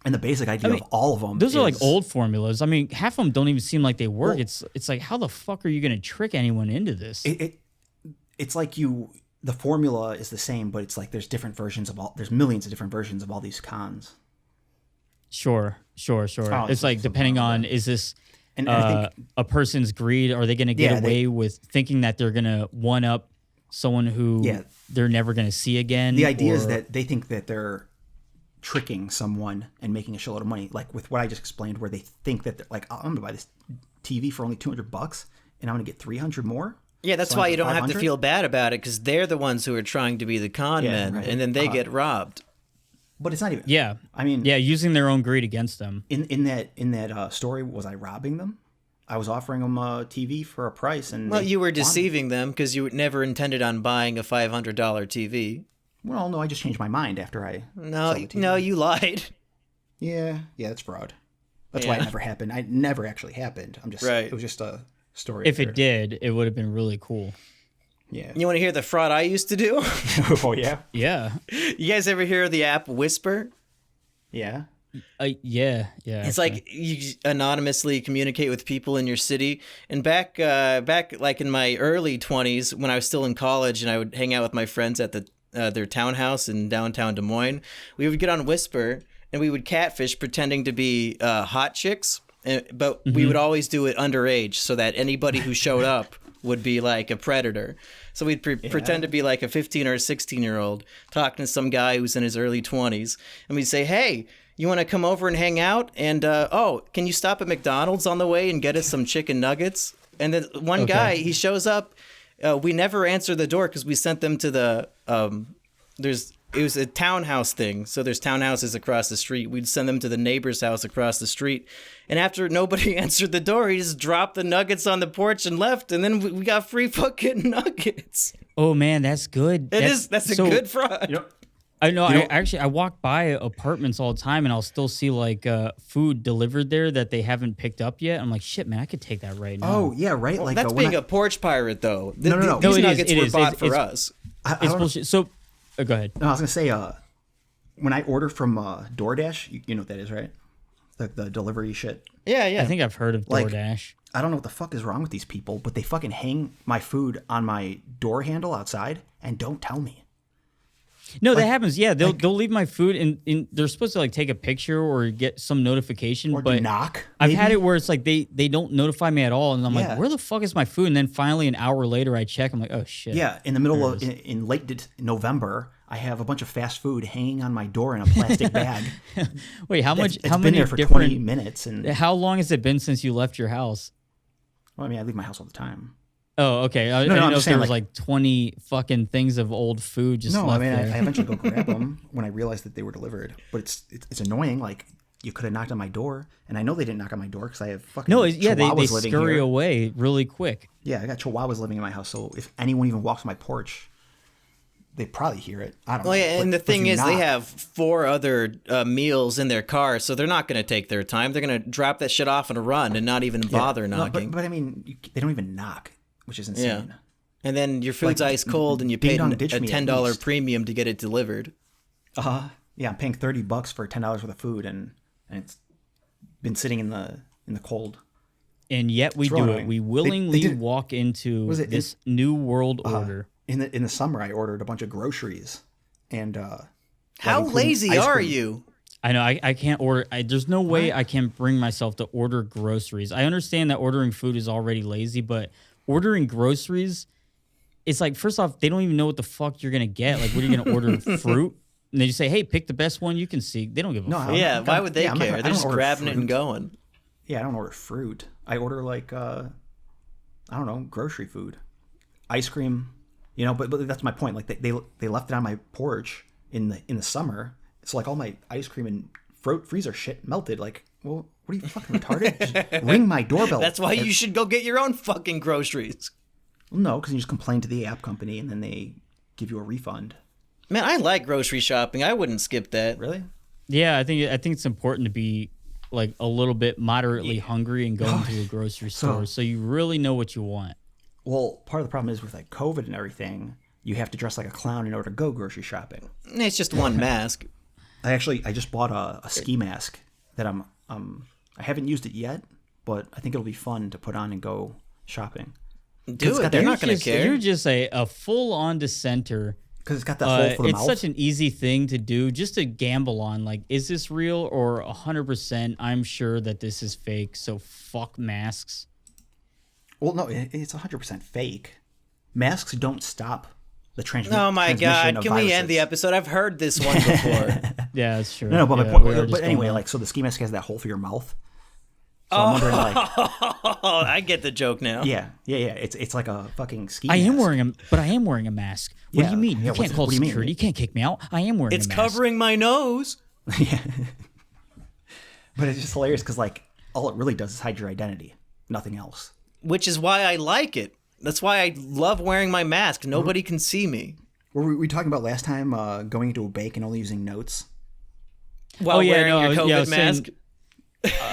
Speaker 1: And the basic idea of all of them
Speaker 3: Those are like
Speaker 1: is-
Speaker 3: old formulas. I mean, half of them don't even seem like they work. It's like, how the fuck are you going to trick anyone into this?
Speaker 1: It's like the formula is the same, but it's like there's different versions of there's millions of different versions of all these cons.
Speaker 3: Sure.
Speaker 1: Oh,
Speaker 3: It's like depending on, is this
Speaker 1: And I think
Speaker 3: a person's greed? Are they going to get
Speaker 1: Yeah,
Speaker 3: away with thinking that they're going to one up someone who
Speaker 1: Yeah.
Speaker 3: they're never going to see again?
Speaker 1: the idea is
Speaker 3: or-
Speaker 1: that they think that they're tricking someone and making a shitload of money, like with what I just explained, where they think that they're like, "Oh, I'm gonna buy this TV for only $200 and I'm gonna get 300 more."
Speaker 2: Yeah, that's
Speaker 1: So
Speaker 2: why
Speaker 1: I
Speaker 2: you don't have to
Speaker 1: 500?
Speaker 2: feel bad about it because they're the ones who are trying to be the con
Speaker 1: Yeah,
Speaker 2: men,
Speaker 1: right.
Speaker 2: and then they get robbed.
Speaker 1: But it's not even.
Speaker 3: Yeah.
Speaker 1: I mean,
Speaker 3: Yeah, using their own greed against them.
Speaker 1: in that story, was I robbing them? I was offering them a TV for a price, and
Speaker 2: Well,
Speaker 1: they
Speaker 2: you were
Speaker 1: wanted-
Speaker 2: deceiving them because you never intended on buying a $500 TV.
Speaker 1: Well, no, I just changed my mind after I.
Speaker 2: No,
Speaker 1: sold the TV.
Speaker 2: no, you lied.
Speaker 1: Yeah, that's fraud. That's why it
Speaker 2: Yeah.
Speaker 1: never happened. It never actually happened. I'm just.
Speaker 2: Right.
Speaker 1: It was just a story.
Speaker 3: If
Speaker 1: there.
Speaker 3: it did, it would have been really cool.
Speaker 1: Yeah.
Speaker 2: You want to hear the fraud I used to do?
Speaker 1: Oh yeah.
Speaker 3: Yeah.
Speaker 2: You guys ever hear of the app Whisper?
Speaker 1: Yeah.
Speaker 3: Yeah.
Speaker 2: It's like you anonymously communicate with people in your city. And back like in my early 20s, when I was still in college, and I would hang out with my friends at their townhouse in downtown Des Moines, we would get on Whisper and we would catfish, pretending to be hot chicks, but we would always do it underage, so that anybody who showed up would be like a predator. So we'd pretend to be like a 15 or a 16-year-old talking to some guy who's in his early 20s, and we'd say, "Hey, you want to come over and hang out? And can you stop at McDonald's on the way and get us some chicken nuggets?" And then one guy, he shows up. We never answer the door because we sent them to the it was a townhouse thing. So there's townhouses across the street. We'd send them to the neighbor's house across the street. And after nobody answered the door, he just dropped the nuggets on the porch and left. And then we got free fucking nuggets.
Speaker 3: Oh man, that's good.
Speaker 2: That's a good fraud.
Speaker 3: I know. I walk by apartments all the time, and I'll still see like food delivered there that they haven't picked up yet. I'm like, shit, man, I could take that right now.
Speaker 1: Oh yeah, right. Like
Speaker 2: That's
Speaker 1: when
Speaker 2: being a porch pirate, though.
Speaker 1: No.
Speaker 2: These
Speaker 3: No, it is,
Speaker 2: nuggets
Speaker 3: it
Speaker 2: were
Speaker 3: is.
Speaker 2: bought
Speaker 3: It's-
Speaker 2: for
Speaker 3: it's-
Speaker 2: us.
Speaker 1: I
Speaker 3: It's
Speaker 1: don't-
Speaker 3: bullshit. So, go ahead.
Speaker 1: No, I was gonna say, when I order from DoorDash, you know what that is, right? The delivery shit.
Speaker 2: Yeah.
Speaker 3: I think I've heard of
Speaker 1: Like-
Speaker 3: DoorDash.
Speaker 1: I don't know what the fuck is wrong with these people, but they fucking hang my food on my door handle outside and don't tell me.
Speaker 3: No, that happens. Yeah, they'll leave my food, and they're supposed to like take a picture or get some notification.
Speaker 1: Or
Speaker 3: but
Speaker 1: knock.
Speaker 3: I've
Speaker 1: maybe?
Speaker 3: had it where it's like they don't notify me at all, and I'm
Speaker 1: Yeah.
Speaker 3: like, where the fuck is my food? And then finally, an hour later, I check. I'm like, oh shit.
Speaker 1: Yeah, in the middle of in late November, I have a bunch of fast food hanging on my door in a plastic bag.
Speaker 3: Wait, how much?
Speaker 1: It's
Speaker 3: how
Speaker 1: been
Speaker 3: many
Speaker 1: there for
Speaker 3: different?
Speaker 1: 20 minutes, and
Speaker 3: How long has it been since you left your house?
Speaker 1: well, I mean, I leave my house all the time.
Speaker 3: Oh, okay. I
Speaker 1: no,
Speaker 3: didn't
Speaker 1: I'm
Speaker 3: know
Speaker 1: just
Speaker 3: if there
Speaker 1: saying,
Speaker 3: was like 20 fucking things of old food just
Speaker 1: No, I
Speaker 3: left
Speaker 1: mean, I
Speaker 3: there.
Speaker 1: eventually go grab them when I realized that they were delivered. But it's annoying. Like, you could have knocked on my door, and I know they didn't knock on my door because I have fucking
Speaker 3: Yeah, they
Speaker 1: chihuahuas living
Speaker 3: scurry
Speaker 1: here.
Speaker 3: away really quick.
Speaker 1: Yeah, I got chihuahuas living in my house, so if anyone even walks my porch, they probably hear it. I don't know.
Speaker 2: Well, yeah, and
Speaker 1: But
Speaker 2: the thing
Speaker 1: if you
Speaker 2: is, they
Speaker 1: knock-
Speaker 2: have 4 other meals in their car, so they're not going to take their time. They're going to drop that shit off and run and not even bother
Speaker 1: No,
Speaker 2: knocking.
Speaker 1: but I mean, they don't even knock, which is insane.
Speaker 2: Yeah. And then your food's
Speaker 1: Like,
Speaker 2: ice cold, and you
Speaker 1: Ding
Speaker 2: paid
Speaker 1: Dong
Speaker 2: a
Speaker 1: ditch me at
Speaker 2: $10
Speaker 1: least.
Speaker 2: premium to get it delivered.
Speaker 1: Yeah, I'm paying $30 for $10 worth of food, and it's been sitting in the cold.
Speaker 3: And yet we
Speaker 1: real
Speaker 3: do
Speaker 1: annoying.
Speaker 3: it. We
Speaker 1: They
Speaker 3: willingly
Speaker 1: did-
Speaker 3: walk into
Speaker 1: was it-
Speaker 3: this new world order.
Speaker 1: In the summer, I ordered a bunch of groceries, and
Speaker 2: How
Speaker 1: including
Speaker 2: lazy
Speaker 1: ice
Speaker 2: are
Speaker 1: cream.
Speaker 2: you?
Speaker 3: I know I can't order. There's no way I can bring myself to order groceries. I understand that ordering food is already lazy, but ordering groceries, it's like, first off, they don't even know what the fuck you're gonna get. Like, what are you gonna order? Fruit? And they just say, hey, pick the best one you can see. They don't give a fuck.
Speaker 2: Yeah, why would they
Speaker 1: I'm not
Speaker 2: care?
Speaker 1: gonna- I
Speaker 2: They're
Speaker 1: don't
Speaker 2: just
Speaker 1: order
Speaker 2: grabbing it and
Speaker 1: fruit.
Speaker 2: going.
Speaker 1: Yeah, I don't order fruit. I order like I don't know, grocery food, ice cream. You know, but that's my point. Like they left it on my porch in the summer. It's like all my ice cream and freezer shit melted. Like, well, what are you fucking retarded? Just ring my doorbell.
Speaker 2: That's why you should go get your own fucking groceries.
Speaker 1: No, because you just complain to the app company and then they give you a refund.
Speaker 2: Man, I like grocery shopping. I wouldn't skip that.
Speaker 1: Really?
Speaker 3: Yeah, I think it's important to be like a little bit moderately hungry and go into a grocery store so you really know what you want.
Speaker 1: Well, part of the problem is with like COVID and everything, you have to dress like a clown in order to go grocery shopping.
Speaker 2: It's just one mask.
Speaker 1: I just bought a ski mask that I haven't used it yet, but I think it'll be fun to put on and go shopping.
Speaker 2: Do it. They're not going to care.
Speaker 3: You're just a full-on dissenter.
Speaker 1: Because it's got that hole for the
Speaker 3: It's
Speaker 1: mouth.
Speaker 3: such an easy thing to do, just to gamble on. Like, is this real or 100%? I'm sure that this is fake. So fuck masks.
Speaker 1: Well, no, it's 100% fake. Masks don't stop the transmission.
Speaker 2: Oh my God. Can we end the episode? I've heard this one before.
Speaker 3: Yeah, that's true.
Speaker 1: No, but
Speaker 3: Yeah,
Speaker 1: my point.
Speaker 3: we are just
Speaker 1: But anyway,
Speaker 3: going on.
Speaker 1: like, so the ski mask has that hole for your mouth. So I'm wondering, like,
Speaker 2: Oh, I get the joke now.
Speaker 1: yeah. It's like a fucking ski.
Speaker 3: I am
Speaker 1: mask.
Speaker 3: wearing a mask. What do
Speaker 1: Yeah,
Speaker 3: you mean?
Speaker 1: yeah,
Speaker 3: You
Speaker 1: what's
Speaker 3: can't
Speaker 1: it-
Speaker 3: call
Speaker 1: what do you mean?
Speaker 3: security. You can't kick me out. I am wearing
Speaker 2: It's
Speaker 3: a mask.
Speaker 2: covering my nose.
Speaker 1: But it's just hilarious because, like, all it really does is hide your identity, nothing else.
Speaker 2: Which is why I like it. That's why I love wearing my mask. Nobody can see me.
Speaker 1: Were we talking about last time going into a bank and only using notes?
Speaker 2: While wearing
Speaker 3: no,
Speaker 2: your
Speaker 3: I was-
Speaker 2: COVID
Speaker 3: yeah, I was saying-
Speaker 2: mask.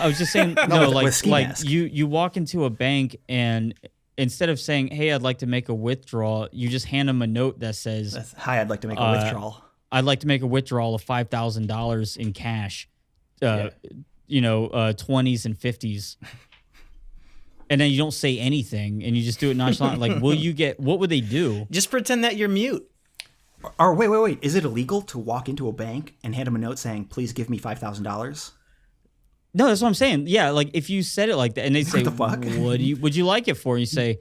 Speaker 3: I was just saying, no,
Speaker 1: with
Speaker 3: like
Speaker 1: ski
Speaker 3: like
Speaker 1: mask.
Speaker 3: you walk into a bank and instead of saying, "Hey, I'd like to make a withdrawal," you just hand them a note that says,
Speaker 1: Hi, I'd like to make a withdrawal.
Speaker 3: "I'd like to make a withdrawal of $5,000 in cash." You know, 20s and 50s. And then you don't say anything, and you just do it nonchalant. Like, will you get? What would they do?
Speaker 2: Just pretend that you're mute.
Speaker 1: Or wait. Is it illegal to walk into a bank and hand them a note saying, please give me $5,000?
Speaker 3: No, that's what I'm saying. Yeah, like if you said it like that, and they say,
Speaker 1: the fuck?
Speaker 3: "What would you like it for?" And you say,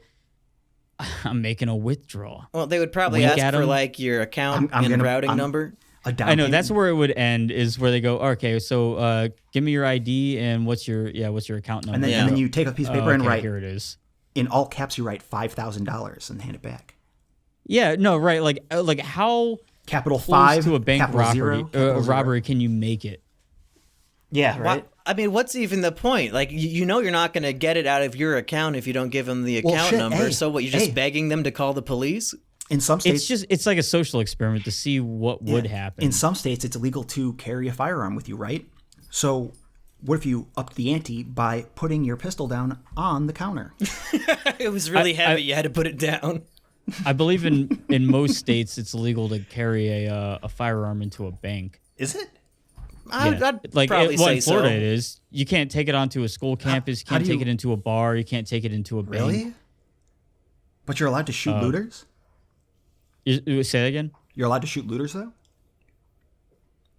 Speaker 3: "I'm making a withdrawal."
Speaker 2: Well, they would probably
Speaker 3: Wink
Speaker 2: ask
Speaker 3: at
Speaker 2: for
Speaker 3: 'em.
Speaker 2: like your account and routing number.
Speaker 1: A down
Speaker 3: I know
Speaker 1: payment?
Speaker 3: that's where it would end. Is where they go, "Okay, so give me your ID and what's your account number?"
Speaker 1: And then you take a piece of paper and
Speaker 3: okay,
Speaker 1: write,
Speaker 3: here it is.
Speaker 1: in all caps, you write $5,000 and hand it back.
Speaker 3: Yeah, no, right. Like how
Speaker 1: Capital
Speaker 3: close
Speaker 1: 5
Speaker 3: to a bank
Speaker 1: capital
Speaker 3: robbery,
Speaker 1: 0, capital 0.
Speaker 3: robbery can you make it?
Speaker 1: Yeah,
Speaker 2: Why-
Speaker 1: right.
Speaker 2: I mean, what's even the point? Like, you know, you're not going to get it out of your account if you don't give them the
Speaker 1: Well,
Speaker 2: account
Speaker 1: shit,
Speaker 2: number.
Speaker 1: hey,
Speaker 2: So what? You're just
Speaker 1: hey.
Speaker 2: begging them to call the police?
Speaker 1: In some states,
Speaker 3: It's like a social experiment to see what would happen.
Speaker 1: in some states, it's illegal to carry a firearm with you, right? So what if you upped the ante by putting your pistol down on the counter?
Speaker 2: It was really heavy. You had to put it down.
Speaker 3: I believe in most states it's illegal to carry a firearm into a bank.
Speaker 1: Is it?
Speaker 2: I'd
Speaker 3: Like
Speaker 2: probably say
Speaker 3: in Florida,
Speaker 2: so.
Speaker 3: it is. You can't take it onto a school campus. You
Speaker 1: how
Speaker 3: can't
Speaker 1: do
Speaker 3: take
Speaker 1: you-
Speaker 3: it into a bar. You can't take it into a bank.
Speaker 1: Really? But you're allowed to shoot looters?
Speaker 3: You say that again?
Speaker 1: You're allowed to shoot looters, though?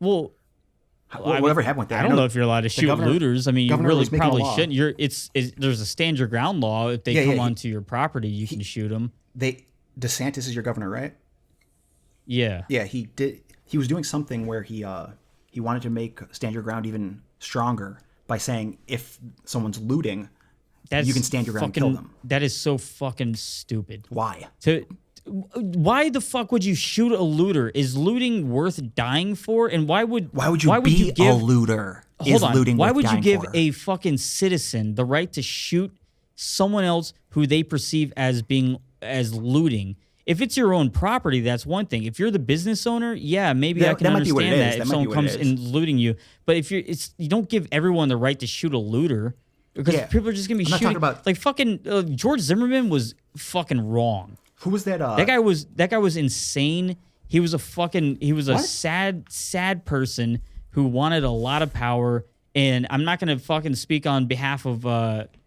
Speaker 3: Well,
Speaker 1: Whatever happened with that?
Speaker 3: I don't know if you're allowed to shoot
Speaker 1: governor-
Speaker 3: looters. I mean, you
Speaker 1: governor
Speaker 3: really
Speaker 1: was making a
Speaker 3: probably
Speaker 1: law.
Speaker 3: shouldn't. There's a stand your ground law. If they
Speaker 1: Yeah,
Speaker 3: come
Speaker 1: yeah,
Speaker 3: onto your property, you can shoot them.
Speaker 1: DeSantis is your governor, right?
Speaker 3: Yeah.
Speaker 1: Yeah, he did. He was doing something where he wanted to make stand your ground even stronger by saying if someone's looting,
Speaker 3: that's
Speaker 1: you can stand your ground and kill them.
Speaker 3: That is so fucking stupid.
Speaker 1: Why?
Speaker 3: Why the fuck would you shoot a looter? Is looting worth dying for? And why would
Speaker 1: you give a looter?
Speaker 3: Hold on.
Speaker 1: Looting
Speaker 3: why
Speaker 1: worth
Speaker 3: would you
Speaker 1: dying
Speaker 3: give
Speaker 1: for?
Speaker 3: a fucking citizen the right to shoot someone else who they perceive as being as looting? If it's your own property, that's one thing. If you're the business owner, yeah, maybe I can understand that if someone comes and looting you. But if you don't give everyone the right to shoot a looter, because people are just gonna be shooting. Like fucking George Zimmerman was fucking wrong.
Speaker 1: Who was that?
Speaker 3: That guy was insane. He was a sad person who wanted a lot of power. And I'm not gonna fucking speak on behalf of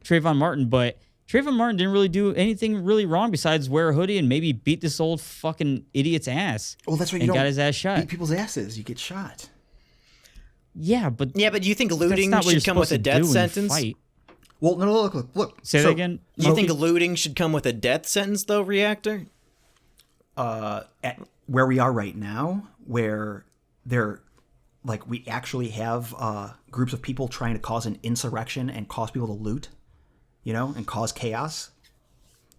Speaker 3: Trayvon Martin, but Trayvon Martin didn't really do anything really wrong besides wear a hoodie and maybe beat this old fucking idiot's ass.
Speaker 1: Well, that's right.
Speaker 3: You got his ass shot.
Speaker 1: Beat people's asses. You get shot.
Speaker 3: Yeah, but
Speaker 2: you think looting should come with a death sentence?
Speaker 1: Well, no, look.
Speaker 3: Say that again.
Speaker 2: Do you think looting should come with a death sentence, though, Reactor?
Speaker 1: At where we are right now, where we actually have groups of people trying to cause an insurrection and cause people to loot, and cause chaos.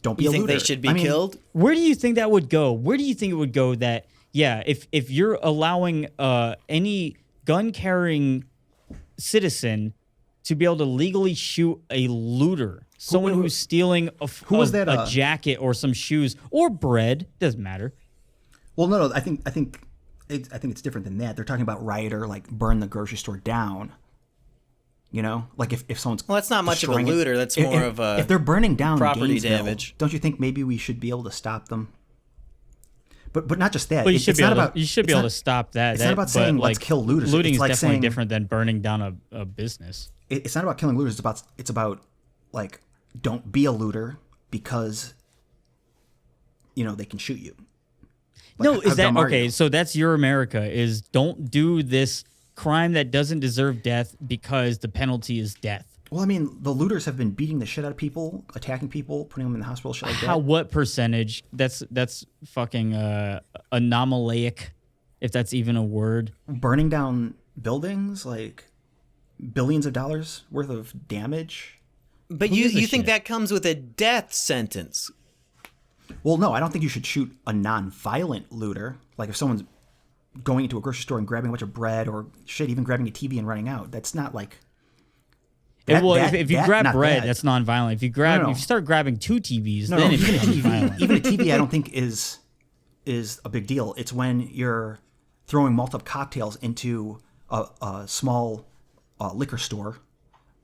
Speaker 1: Don't be a looter.
Speaker 2: You think they should be killed?
Speaker 3: Where do you think that would go? Where do you think it would go that, if you're allowing any gun-carrying citizen to be able to legally shoot a looter, someone who's stealing a jacket or some shoes or bread, doesn't matter.
Speaker 1: Well, no, I think it's different than that. They're talking about riot or burn the grocery store down. If someone's
Speaker 2: that's not much of a looter. That's more of a
Speaker 1: if they're burning down
Speaker 2: property
Speaker 1: Gainesville,
Speaker 2: damage.
Speaker 1: Don't you think maybe we should be able to stop them? But not just that.
Speaker 3: Well, you should be able to stop that.
Speaker 1: It's not about saying let's kill looters.
Speaker 3: Looting
Speaker 1: is
Speaker 3: definitely different than burning down a business.
Speaker 1: It's not about killing looters. It's about don't be a looter because they can shoot you.
Speaker 3: No, is that okay? So that's your America. Is don't do this crime that doesn't deserve death because the penalty is death.
Speaker 1: Well, the looters have been beating the shit out of people, attacking people, putting them in the hospital, shit like that.
Speaker 3: What percentage? That's fucking anomalic, if that's even a word.
Speaker 1: Burning down buildings, billions of dollars worth of damage.
Speaker 2: But you think that comes with a death sentence?
Speaker 1: Well, no, I don't think you should shoot a non-violent looter. If someone's going into a grocery store and grabbing a bunch of bread or shit, even grabbing a TV and running out, that's not
Speaker 3: if you grab bread, that's non-violent. If you if you start grabbing two TVs, then it's violent.
Speaker 1: Even a TV, I don't think is a big deal. It's when you're throwing multiple cocktails into a small liquor store,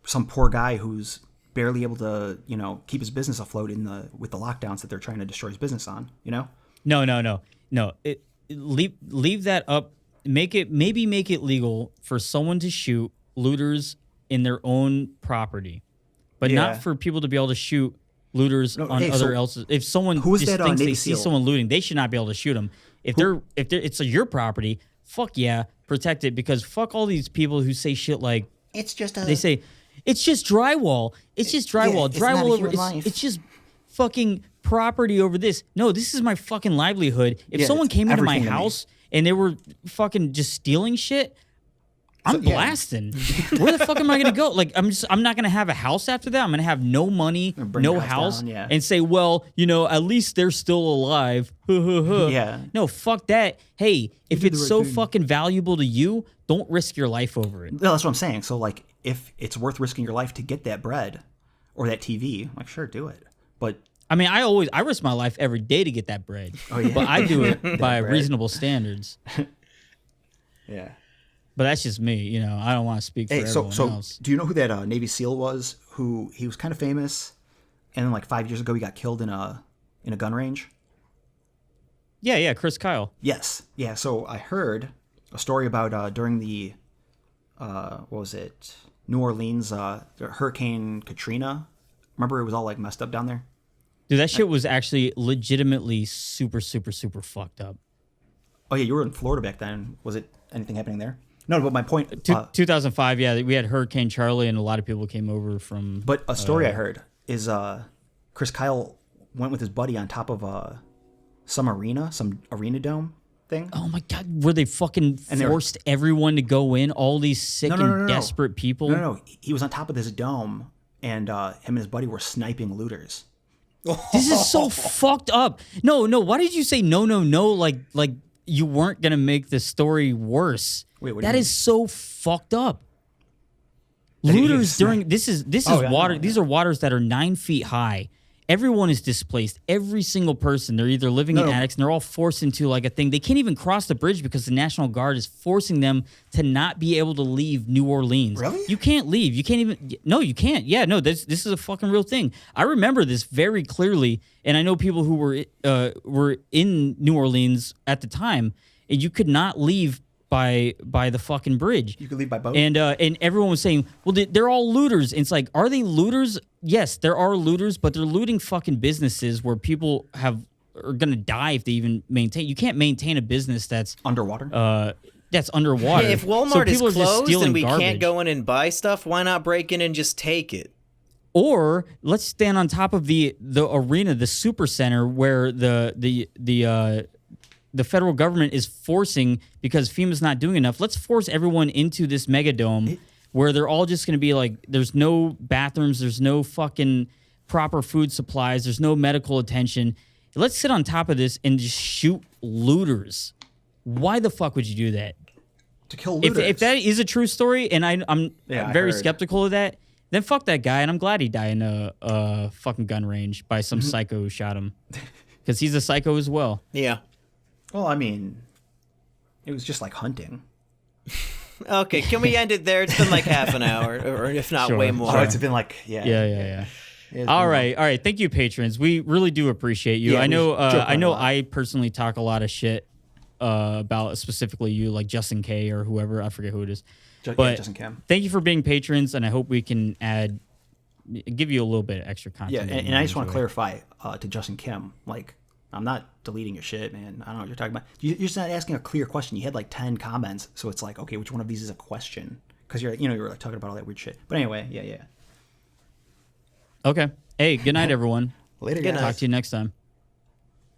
Speaker 1: some poor guy who's barely able to keep his business afloat with the lockdowns that they're trying to destroy his business on.
Speaker 3: No. Leave that up. Make it legal for someone to shoot looters in their own property, but not for people to be able to shoot looters on other else's. If someone thinks they see someone looting, they should not be able to shoot them. If it's your property, fuck yeah, protect it, because fuck all these people who say shit like they say it's just drywall. It's just drywall.
Speaker 1: Yeah,
Speaker 3: drywall over. It's just fucking property over this. No, this is my fucking livelihood. If someone came into my house and they were fucking just stealing shit, I'm blasting. Where the fuck am I gonna go? I'm not gonna have a house after that. I'm gonna have no money, no house, and say, well, at least they're still alive.
Speaker 1: Yeah.
Speaker 3: No, fuck that. Hey, if it's so fucking valuable to you, don't risk your life over it.
Speaker 1: No, that's what I'm saying. So if it's worth risking your life to get that bread or that TV, sure, do it. But
Speaker 3: I risk my life every day to get that bread. Oh yeah. But I do it by reasonable standards.
Speaker 1: Yeah.
Speaker 3: But that's just me, I don't want to speak for everyone else.
Speaker 1: Do you know who that Navy SEAL was? Who he was kind of famous, and then 5 years ago he got killed in a gun range.
Speaker 3: Yeah, Chris Kyle.
Speaker 1: Yes, yeah. So I heard a story about during the what was it? New Orleans Hurricane Katrina. Remember, it was all messed up down there.
Speaker 3: Dude, that shit was actually legitimately super, super, super fucked up.
Speaker 1: Oh yeah, you were in Florida back then. Was it anything happening there? No, but my point...
Speaker 3: 2005, yeah, we had Hurricane Charlie, and a lot of people came over from...
Speaker 1: But a story I heard is Chris Kyle went with his buddy on top of some arena dome thing.
Speaker 3: Oh my God, where they fucking forced everyone to go in, all these sick and desperate people?
Speaker 1: No. He was on top of this dome, and him and his buddy were sniping looters.
Speaker 3: This is so fucked up. No. Why did you say no? Like you weren't gonna make the story worse.
Speaker 1: Wait, what do you
Speaker 3: that
Speaker 1: mean?
Speaker 3: is so fucked up.
Speaker 1: That he
Speaker 3: Looters
Speaker 1: was
Speaker 3: during this is
Speaker 1: yeah,
Speaker 3: water.
Speaker 1: yeah.
Speaker 3: These are waters that are 9 feet high. Everyone is displaced. Every single person. They're either living in attics and they're all forced into like a thing. They can't even cross the bridge because the National Guard is forcing them to not be able to leave New Orleans.
Speaker 1: Really?
Speaker 3: You can't leave. You can't even. No, you can't. Yeah, no. This is a fucking real thing. I remember this very clearly, and I know people who were in New Orleans at the time, and you could not leave by the fucking bridge.
Speaker 1: You could leave by boat.
Speaker 3: And everyone was saying, well, they're all looters. And it's like, are they looters? Yes, there are looters, but they're looting fucking businesses where people are gonna die if they even maintain. You can't maintain a business that's
Speaker 1: underwater.
Speaker 3: That's underwater.
Speaker 2: Hey, if Walmart
Speaker 3: So
Speaker 2: is
Speaker 3: people are just
Speaker 2: closed
Speaker 3: stealing
Speaker 2: and we
Speaker 3: garbage.
Speaker 2: can't go in and buy stuff, why not break in and just take it?
Speaker 3: Or let's stand on top of the arena, the super center, where the federal government is forcing, because FEMA's not doing enough. Let's force everyone into this megadome where they're all just going to be like, there's no bathrooms, there's no fucking proper food supplies, there's no medical attention. Let's sit on top of this and just shoot looters. Why the fuck would you do that?
Speaker 1: To kill looters.
Speaker 3: If that is a true story, and I'm
Speaker 1: Yeah, I
Speaker 3: very
Speaker 1: heard.
Speaker 3: skeptical of that, then fuck that guy, and I'm glad he died in a fucking gun range by some psycho who shot him. Because he's a psycho as well.
Speaker 2: Yeah.
Speaker 1: Well, I mean, it was just like hunting.
Speaker 2: Okay, can we end it there? It's been like half an hour, or if not
Speaker 3: Sure,
Speaker 2: way more.
Speaker 1: Oh, it's been like, yeah.
Speaker 3: Yeah.
Speaker 1: It's
Speaker 3: All
Speaker 1: been
Speaker 3: right. Thank you, patrons. We really do appreciate you.
Speaker 1: Yeah,
Speaker 3: I know.
Speaker 1: we joke
Speaker 3: I know.
Speaker 1: a lot.
Speaker 3: I personally talk a lot of shit about specifically you, like Justin K or whoever. I forget who it is. But
Speaker 1: Justin Kim.
Speaker 3: thank you for being patrons, and I hope we can give you a little bit of extra
Speaker 1: Yeah,
Speaker 3: content. that
Speaker 1: and
Speaker 3: you
Speaker 1: I just want to
Speaker 3: enjoy.
Speaker 1: clarify to Justin Kim, like, I'm not deleting your shit, man. I don't know what you're talking about. You're just not asking a clear question. You had like 10 comments, so it's like, okay, which one of these is a question? Because you were like talking about all that weird shit. But anyway, yeah.
Speaker 3: Okay. Hey, good night, everyone.
Speaker 1: Later,
Speaker 2: Good
Speaker 1: guys.
Speaker 2: night.
Speaker 3: Talk to you next time.